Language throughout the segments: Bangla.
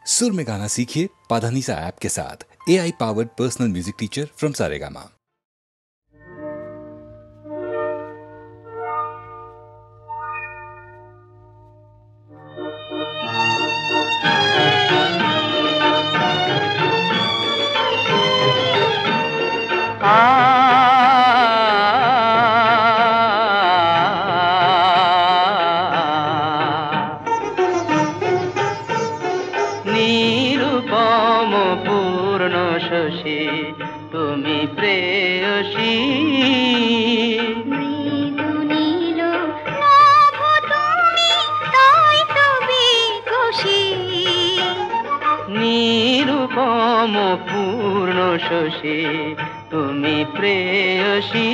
सुर में गाना सीखिए पाधानीसा ऐप के साथ। AI powered personal music teacher from Saregama. Nirupam পূর্ণ শশী তুমি প্রেয়সী, মৃদু নীল নভ তুমি তাই তো বিকশী। নিরুপম পূর্ণ শশী তুমি প্রেয়সী।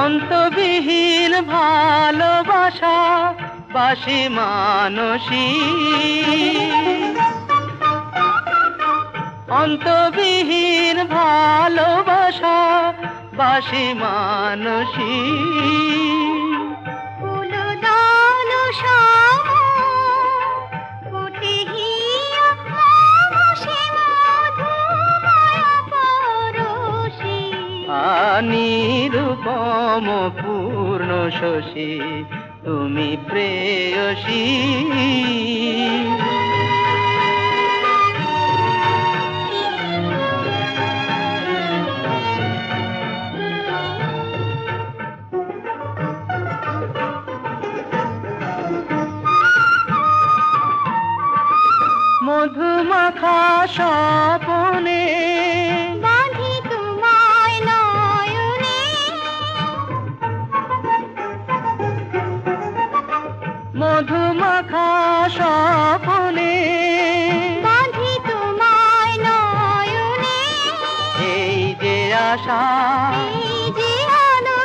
অন্তবিহীন ভালোবাসা বাসি মানসী, অন্তবিহীন ভালোবাসা বাসি মানসী। ফুলদান শ্যাম ফোটেহিয়া মানসে মধুময় পরশী। নিরুপম পূর্ণ শশী তুমি প্রেয়সী। মধুমাখা স্বপনে বাঁধি তোমায় নয়নে, মধুমাখা স্বপনে বাঁধি তোমায় নয়নে। এই যে আশা, এই যে আলো,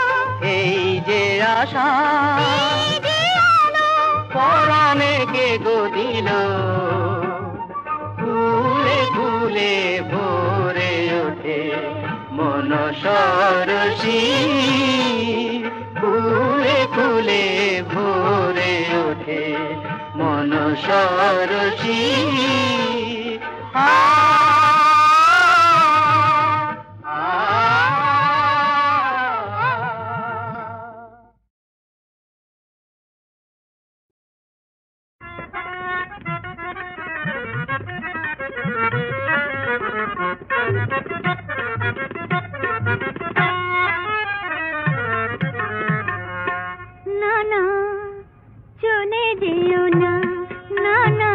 এই যে আশা এই যে আলো, পরাণে কে গো দিল। ফুলে ফুলে ভরে ওঠে মন সরসী, ফুলে ফুলে ভরে ওঠে মন সরসী। না না চলে যেও না, না না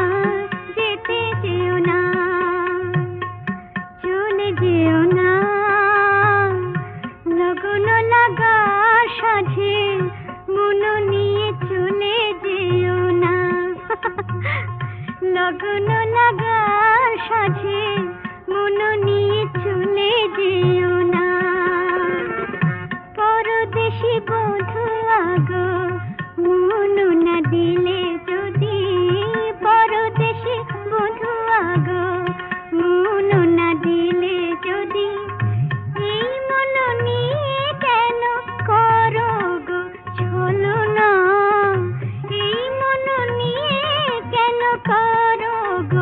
যেতে যেও না, চলে যেও না। লগন লাগা সাঝে মন নিয়ে চলে যেও না, লগন লাগা সাঝে মন নিয়ে চলে যেও না। পরদেশি বধূ আগো মন না দিলে যদি, পরদেশি বধূ আগো মন না দিলে যদি, এই মন নিয়ে কেন করো গো ছলনা, এই মন নিয়ে কেন করো গো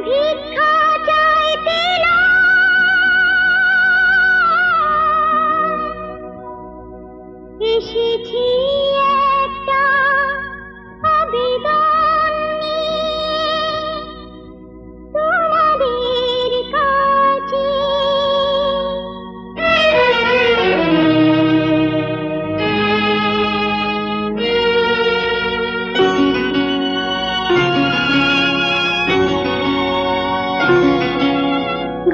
ভিক্ষা চাইতে এসেছি একটা আবেদন নিয়ে তোমাদের কাছে।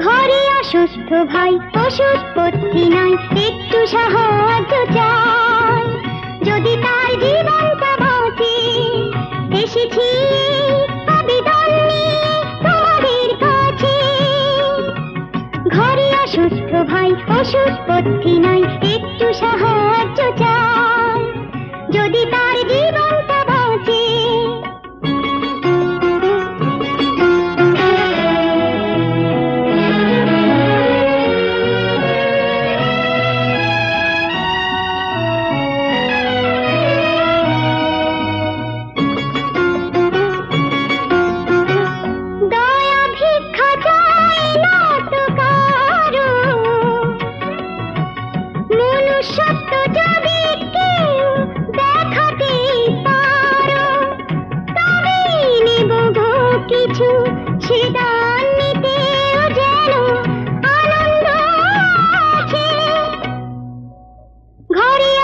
ঘরে অসুস্থ ভাই, ওষুধপত্রি নাই, একটু সাহায্য চাই, যদি তার জীবনটা বাঁচে। এসেছি আবেদন নিয়ে তোমাদের কাছে। ঘরে অসুস্থ ভাই, ওষুধপত্রি নাই, একটু সাহায্য চাই, যদি তার জীবনটা বাঁচে।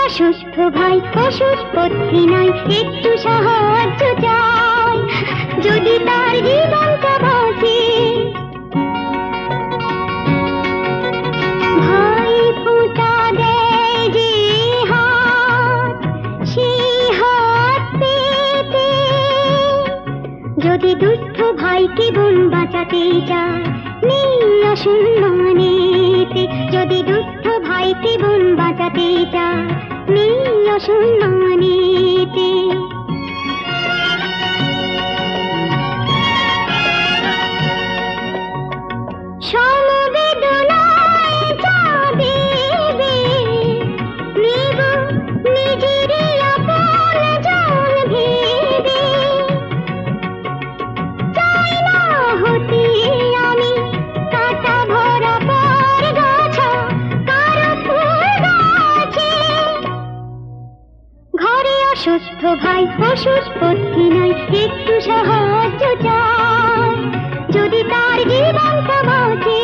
অসুস্থ ভাই, ওষুধপত্রি নাই, একটু সাহায্য চাই, যদি তার জীবনটা বাঁচে। ভাই ফোঁটা দেয় যে হাত, সেই হাত পেতে, যদি দুস্থ ভাইকে বোন বাঁচাতে চায়, নেই অসম্মানেতে। যদি দুস্থ ভাইকে বোন বাঁচাতে চায়, নেই অসম্মানেতে। সমবেদনায় যা দেবে, নেব নিজেরই আপন জন ভেবে। চাই না হতে আমি কাঁটা ভরা পর গাছা, কারো ফুল গাছে। ঘরে অসুস্থ ভাই, ওষুধপত্রি নাই, একটু সাহায্য চাই, যদি তার জীবনটা বাঁচে।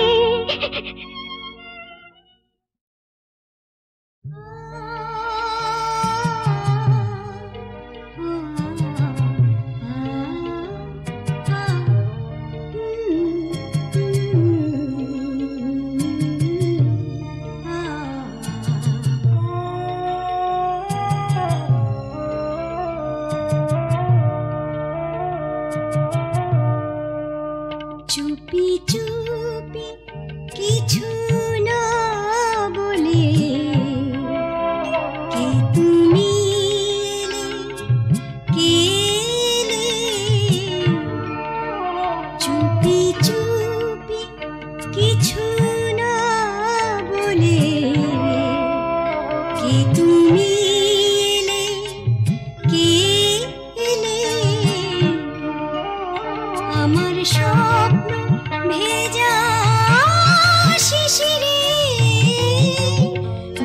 চুপি চুপি কিছু না বলে কে তুমি এলে, কে এলে। চুপি চুপি কিছু না বলে কে তুমি এলে, কে এলে। আমার স্বপ্ন ভেজা শিশিরে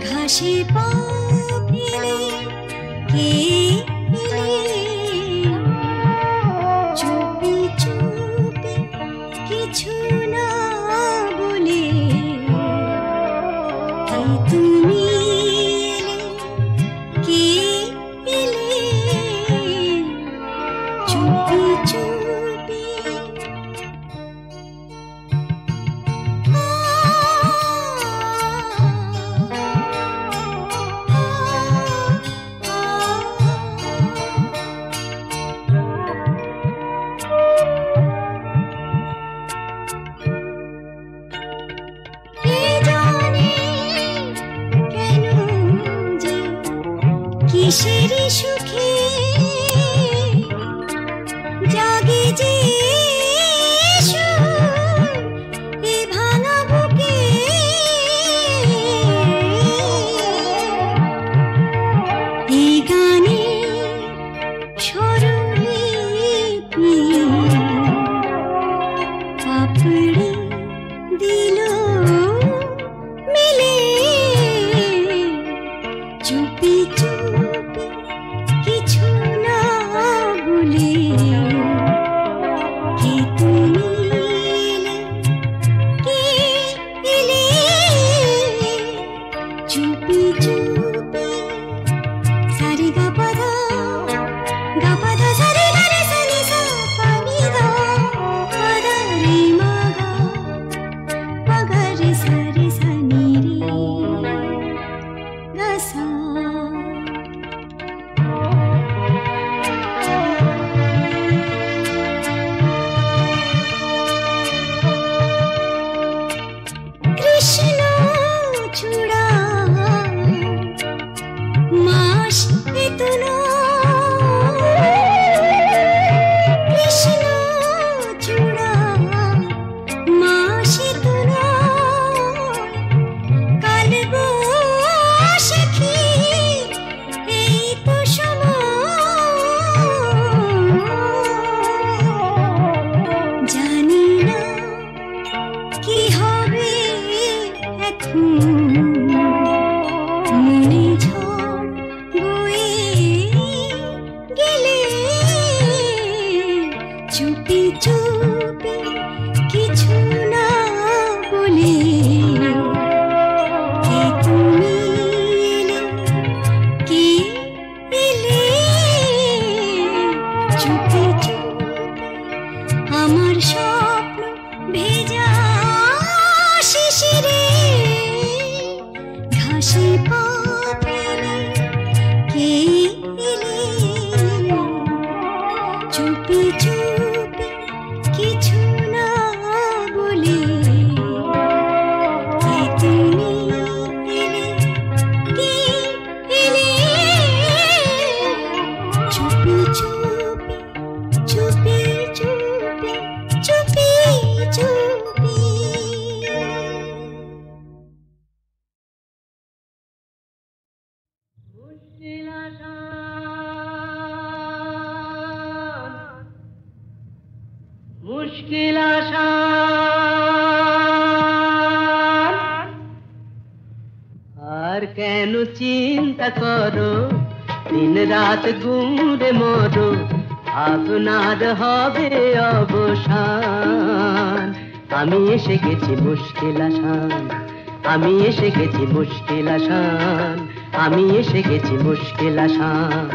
ঘাসে পা ফেলে কে এলে। চুপি চুপি কিছু না বলে কে তুমি এলে, কে এলে। চুপি চুপি পাপড়ি দিল মেলে চুপি চুপি কিছু না বলে কে তুমি এলে, কে এলে চুপি চুপি সারে গা পাধা সারে গা রে সা নি সা পা নি ধা পাধা রে মা গা রে সা নি রে গা সা। কৃষ্ণ চূড়া মাস এতনো, কৃষ্ণ চূড়া মাস এতনো, কাল বৈশাখী এই তো সময়, জানি না কি হবে এখন, মনে ঝড় বয়ে গেলে চুপি চুপি কিছু না বলে কে তুমি এলে, কে এলে চুপি চুপি আমার স্বপ্ন ভেজা শিশিরে ঘাসে পা ফেলে কে এলে চুপি চুপি কিছু না বলে কে তুমি এলে, কে এলে চুপি চুপি চুপি চুপি চুপি চুপি। মুশকিল আসান, আর কেন চিন্তা করো, দিন রাত ঘুরে মরো, আপনার হবে অবসান। আমি এসে গেছি মুশকিল আসান, আমি এসে গেছি মুশকিল আসান, আমি এসে গেছি মুশকিল আসান।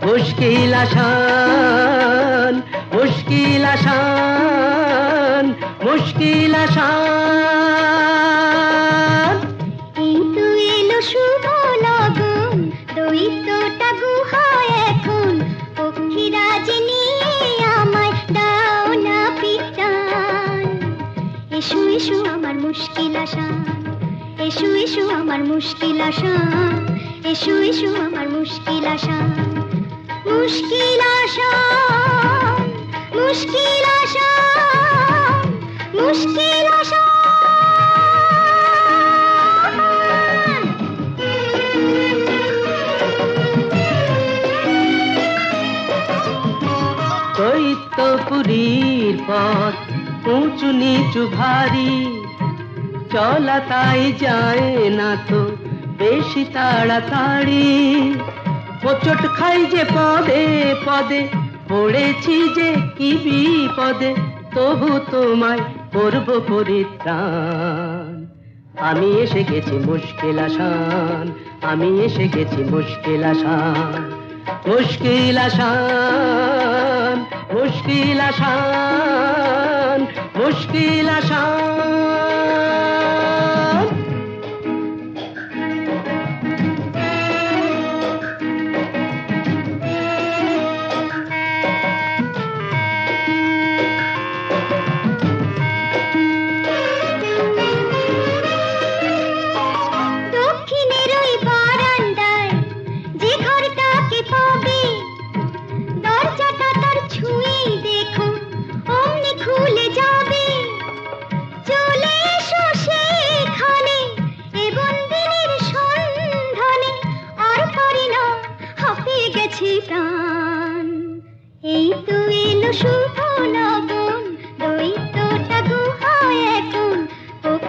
মুশকিল আসান, মুশকিল আসান, মুশকিল আসান। এই তো এলো শুভ লগন, দৈত্যটা গুহায় এখন, পক্ষীরাজ নিয়ে আমায় দাও না পিটান। এসো এসো আমার মুশকিল আসান, এসো এসো আমার মুশকিল আসান, এসো এসো আমার মুশকিল আসান। মুশকিল আসান, মুশকিল আসান, মুশকিল আসান। দৈত্যপুরীর পথ উঁচু নিচু ভারী, চলা তাই যায় না তো বেশি তাড়াতাড়ি। হোঁচট খাই যে পদে পদে, পড়েছি যে কি বিপদে, তবু তোমায় করব পরিত্রাণ। আমি এসে গেছি মুশকিল আসান, আমি এসে গেছি মুশকিল আসান। মুশকিল আসান, মুশকিল আসান, মুশকিল আসান। দক্ষিণের ওই বারান্দায় যে ঘরটাকে পাবে, দরজাটা তার ছুঁয়েই দেখো অমনি খুলে যাবে।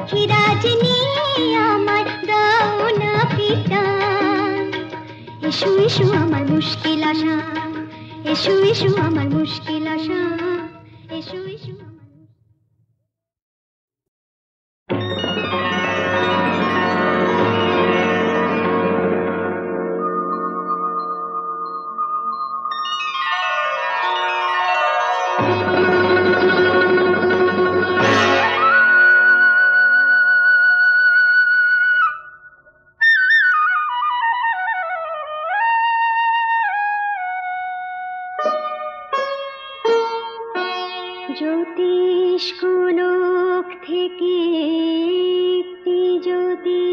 পাখিরাজ নিয়ে আমার দাও না পিটান। এসো এসো আমার মুশকিল আশা, এসো এসো আমার মুশকিল আশা, এসো এসো আমার জ্যোতিষ গোলক থেকে একটি জ্যোতি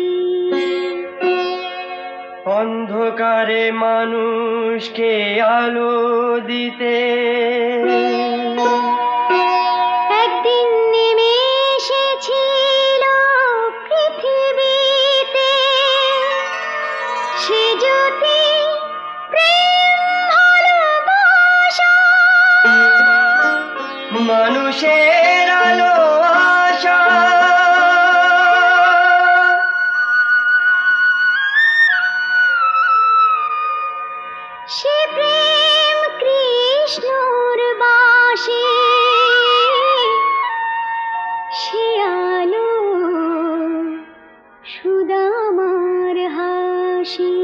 অন্ধকারে মানুষকে আলো দিতে একদিন নেমে এসেছিল পৃথিবীতে। সে জ্যোতি প্রেম ভালোবাসা, মানুষের আলো আশা। সে প্রেম কৃষ্ণর বাসে, সে আলো সুদামার হাসি।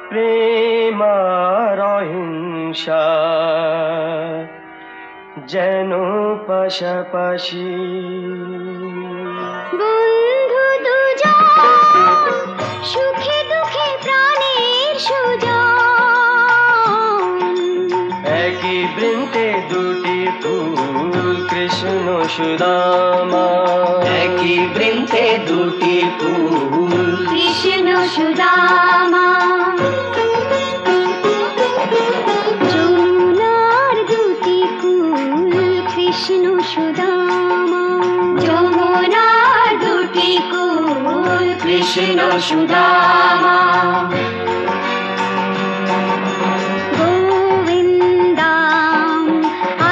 প্রেম আর অহিংসা যেন পাশাপাশি। বন্ধু দুজন সুখে দুঃখে প্রাণের সুজন। একই বৃন্তে দুটি ফুল কৃষ্ণ সুদামা। একই বৃন্তে দুটি ফুল কৃষ্ণ সুদামা। যমুনার দুটি কুল কৃষ্ণ সুদামা। যমুনার দুটি কুল কৃষ্ণ সুদামা। গোবিন্দাম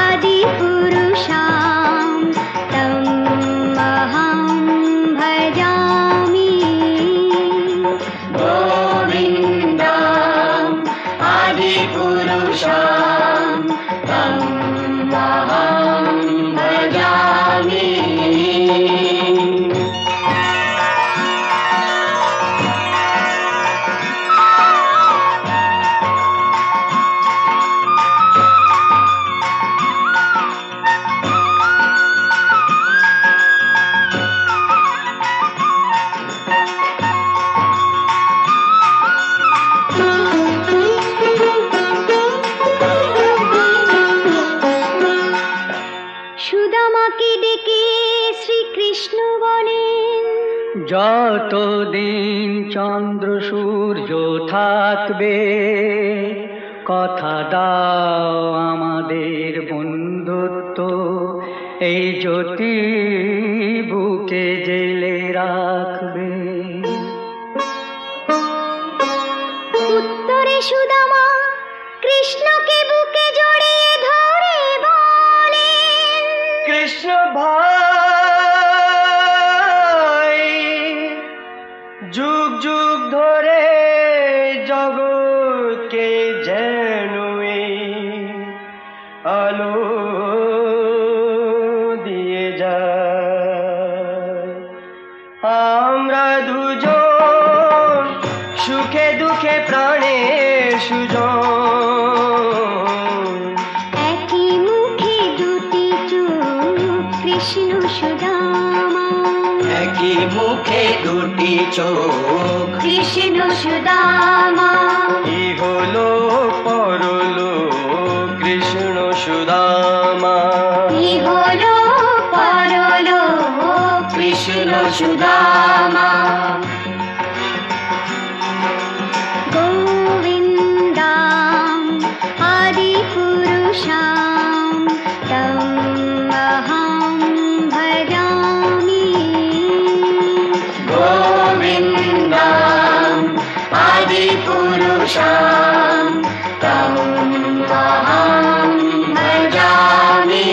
আদি পুরুষাম তম অহং ভজামি। গোবিন্দম আদি পুরুষাম তম অহং ভজামি। সুদামাকে ডেকে শ্রীকৃষ্ণ বলেন, যতদিন চন্দ্র সূর্য থাকবে কথা দাও আমাদের বন্ধুত্ব এই জ্যোতি বুকে জেলে রাখবে। উত্তরে সুদামা কৃষ্ণকে বুকে জড়িয়ে ধরে বলেন, কৃষ্ণ ভাই যুগ যুগ ধরে জগৎকে যেন এই আলো দিয়ে যায়। আমরা দুজন সুখে দুঃখে প্রাণের সুজন। একই মুখে দুটি চোখ কৃষ্ণ সুদামা। একই মুখে দুটি চোখ কৃষ্ণ সুদামা। ইহলোক পরলোক কৃষ্ণ সুদামা। ইহলোক পরলোক কৃষ্ণ সুদামা। গোবিন্দাম আদি পুরুষাম তম অহং ভজামি। গোবিন্দম আদি পুরুষাম তম অহং ভজামি।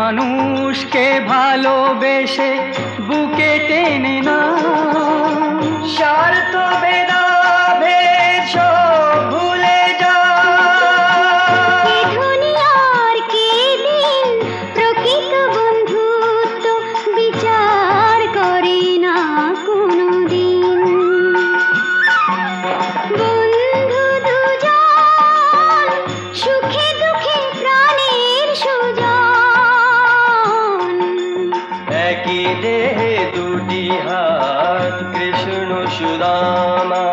মানুষকে ভালোবেসে বুকে টেনে না, স্বার্থ ভেদাভেদ সব ভুলে যা। এ দুনিয়ার কি দিন প্রকৃত বন্ধুত্ব বিচার করে না কোনোদিন। বন্ধু দুজন সুখে দুঃখে প্রাণের সুজন। একই দেহে দুটি হাত কৃষ্ণ সুদামা,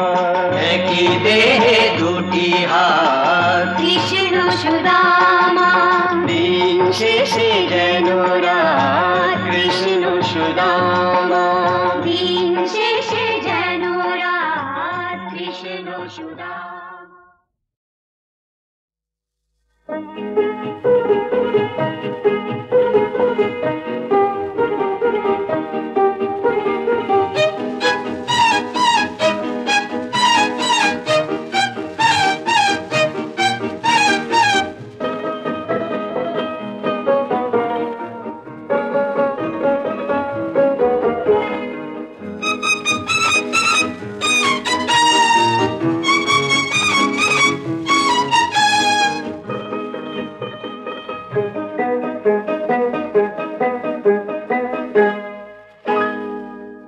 একই দেহে দুটি হাত কৃষ্ণ সুদামা। দিন শেষে যেন রাত কৃষ্ণ সুদামা, দিন শেষে যেন রাত কৃষ্ণ সুদামা।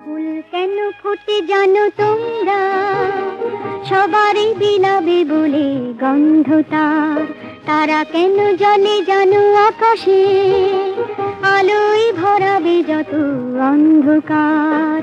ফুল কেন ফোটে জানো তোমরা, সবারই বিলাবে বলে গন্ধ তার। তারা কেন জলে জানো আকাশে, আলোয় ভরাবে যত অন্ধকার।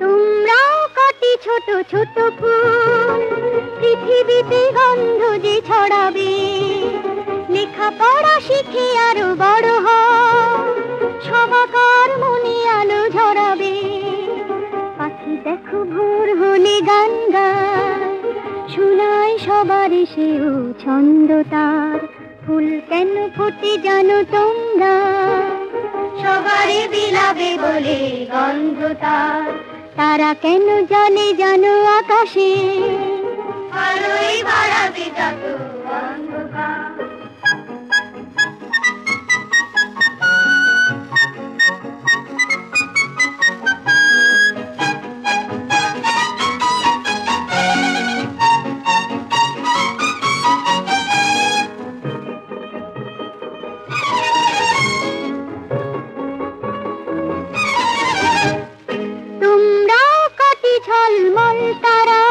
তোমরাও কটি ছোট ছোট ফুল পৃথিবীতে গন্ধ যে ছড়াবে। লেখাপড়া শিখে আরো বড় হও, সবাকার মনে আলো ঝরাবে। পাখি দেখো ভোর হলে গান গায়, শোনায় সবার সেও ছন্দ তার। ফুল কেন ফোটে জানো তোমরা, সবারই বিলাবে বলে গন্ধ তার। তারা কেন জলে জানো আকাশে, আলোয় বাড়াবে যত অন্ধকার। তোমরাও কটি ঝলমল তারা,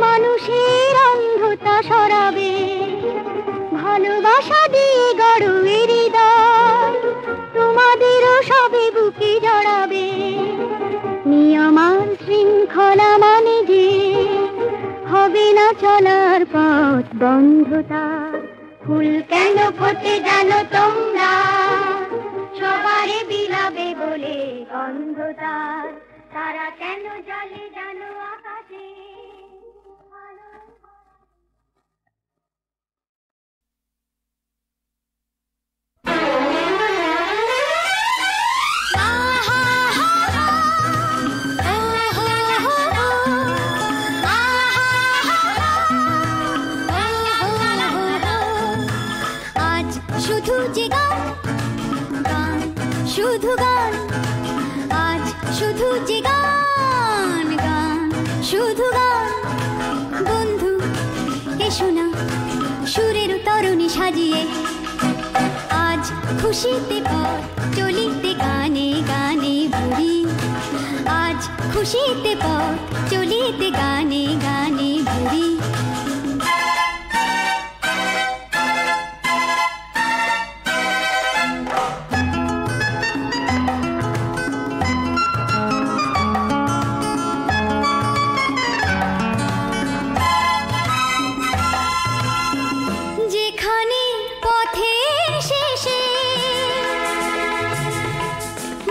মানুষের অন্ধতা সরাবে। ভালোবাসা দিয়ে গড়ো এ হৃদয়, তোমাদেরও সবে বুকে জড়াবে। নিয়ম আর শৃঙ্খলা মানে যে, হবে না চলার পথ বন্ধ তার। ফুল কেন ফোটে জানো তোমরা, সবারই বিলাবে বলে গন্ধ তার। তারা কেন জলে জানো আকাশে। আজ শুধু যে গান গান, শুধু গান। আজ শুধু যে গান গান, শুধু গান। বন্ধু এসো না সুরের তরুণী সাজিয়ে, আজ খুশিতে পথ চলিতে গানে গানে ভরি। আজ খুশিতে পথ চলিতে গানে গানে ভরি। যেখানে পথের শেষে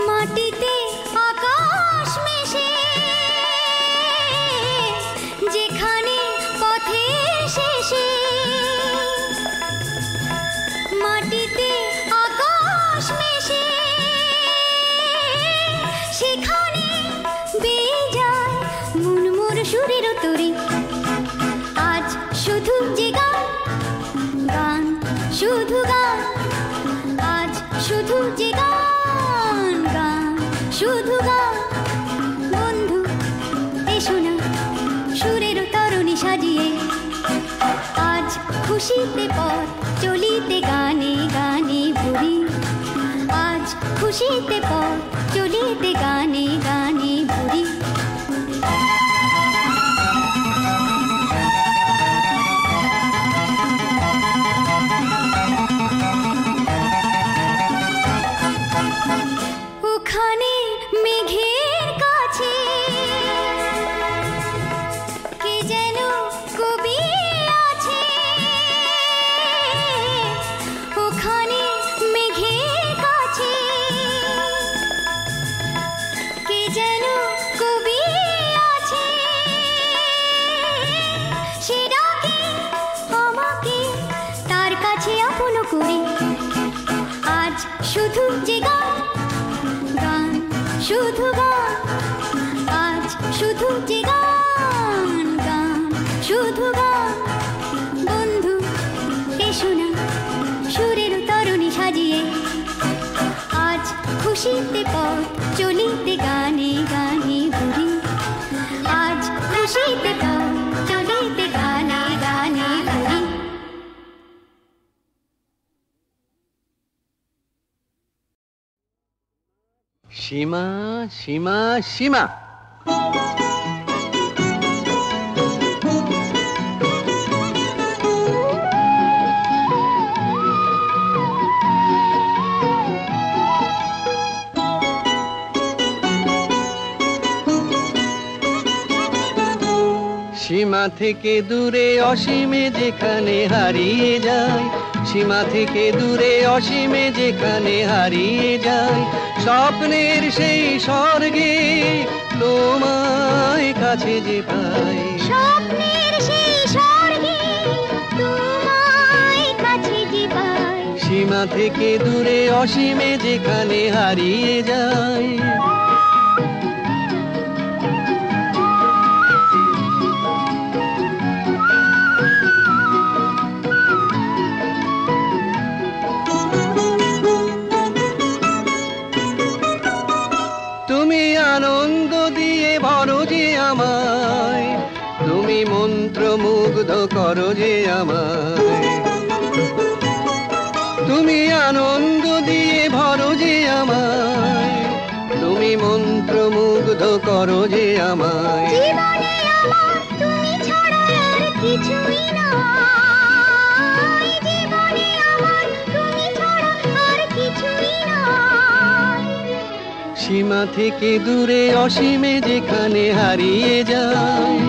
মাটিতে আকাশ মিশে, সুরের তরি আজ শুধু যে গান গান শুধু গান আজ শুধু যে গান গান শুধু গান বন্ধু এসো না সুরের তরুণী সাজিয়ে আজ খুশিতে পথ চলিতে গানে গানে ভরি আজ খুশিতে পথ চলিতে গানে গানে ভরি ওখানে মেঘের কাছে কে যেন কবি আছে ওখানে মেঘের কাছে কে যেন কবি আছে সে ডাকে আমাকে তার কাছে আপন করি আজ শুধু যে গান গান শুধু গান আজ শুধু যে গান গান শুধু গান বন্ধু এসো না সুরের তরুণী সাজিয়ে আজ খুশিতে পথ চলিতে গানে গানে ভরি আজ খুশিতে পথ চলিতে গানে গানে ভরি সীমা সীমা সীমা সীমা থেকে দূরে অসীমে যেখানে হারিয়ে যায় সীমা থেকে দূরে অসীমে যেখানে হারিয়ে যায় স্বপ্নের সেই স্বর্গে তোমায় কাছে যে পাই স্বপ্নের সেই স্বর্গে তোমায় কাছে যে পাই সীমা থেকে দূরে অসীমে যেখানে হারিয়ে যায় তুমি আনন্দ দিয়ে ভরো যে আমায় তুমি মন্ত্রমুগ্ধ করো যে আমায় তুমি আনন্দ দিয়ে ভরো যে আমায় তুমি মন্ত্রমুগ্ধ করো যে আমায় জীবনে আমার তুমি ছাড়া আর কিছুই নয় জীবনে আমার তুমি ছাড়া আর কিছুই নয় সীমা থেকে দূরে অসীমে যেখানে হারিয়ে যায়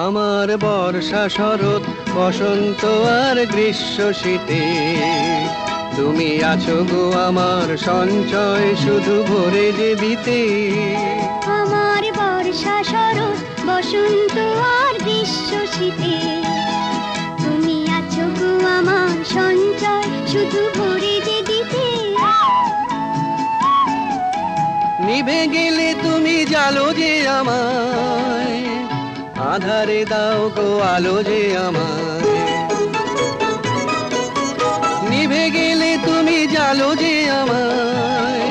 আমার বর্ষা শরৎ বসন্ত আর গ্রীষ্ম শীতে তুমি আছো গো আমার সঞ্চয় শুধু ভরে যে দিতে আমার বর্ষা শরৎ বসন্ত আর গ্রীষ্ম শীতে তুমি আছো গো আমার সঞ্চয় শুধু ভরে যে দিতে নিভে গেলে তুমি জালো যে আমায় আধারে দাও গো আলো যে আমায় নিভে গেলে তুমি জালো যে আমায়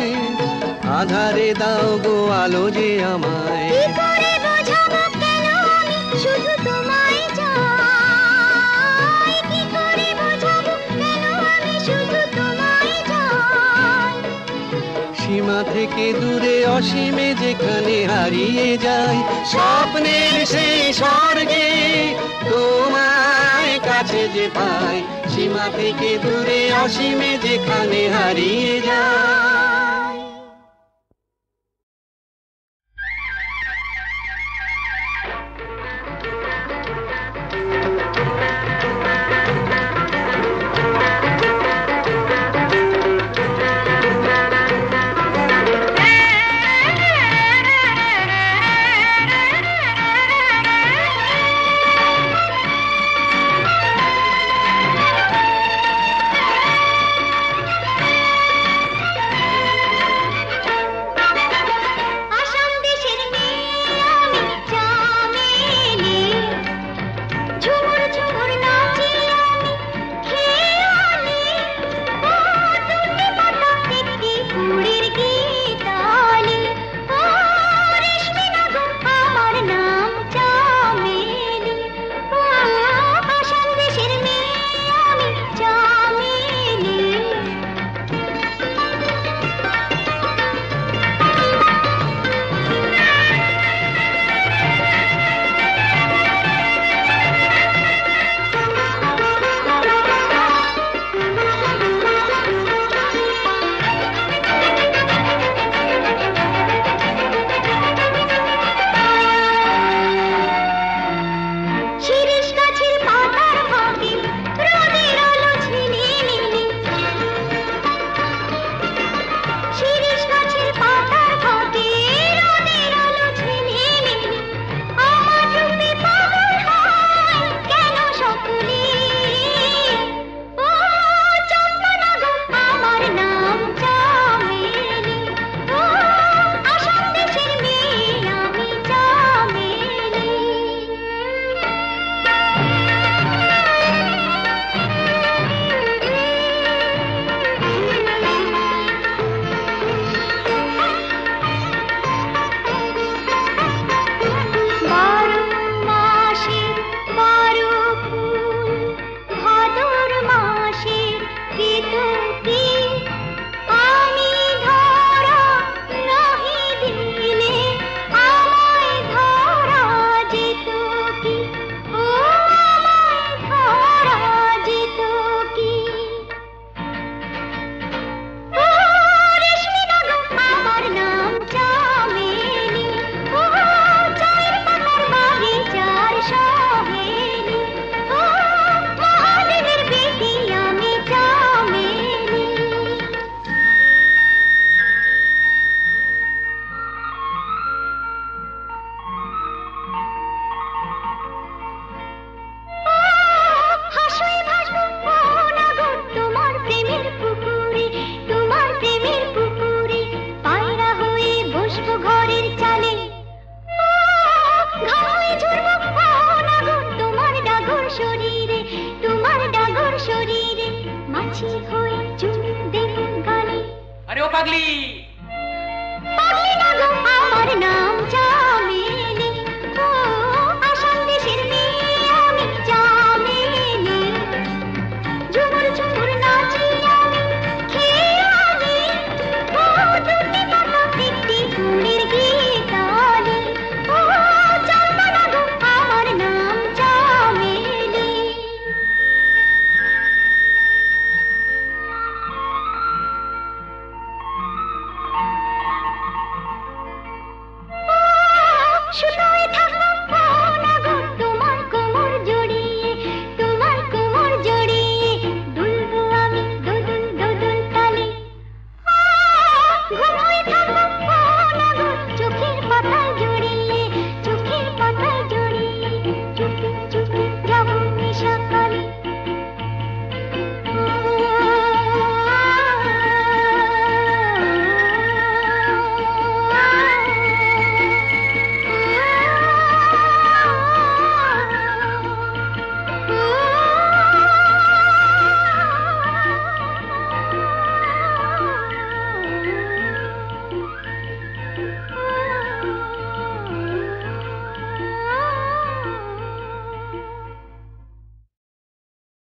আধারে দাও গো আলো যে আমায় কি করে বোঝাবো কেন আমি শুধু তোমায় চাই কি করে বোঝাবো কেন আমি শুধু তোমায় চাই সীমা থেকে দূরে অসীমে যেখানে হারিয়ে যায় স্বপ্নের সেই স্বর্গে তোমায় কাছে যে পাই সীমা থেকে দূরে অসীমে যেখানে হারিয়ে যায় কাছাকাছি হয়ে চুল দেব গালে। আরে ও পাগলি, পাগলি না গো আমার নাম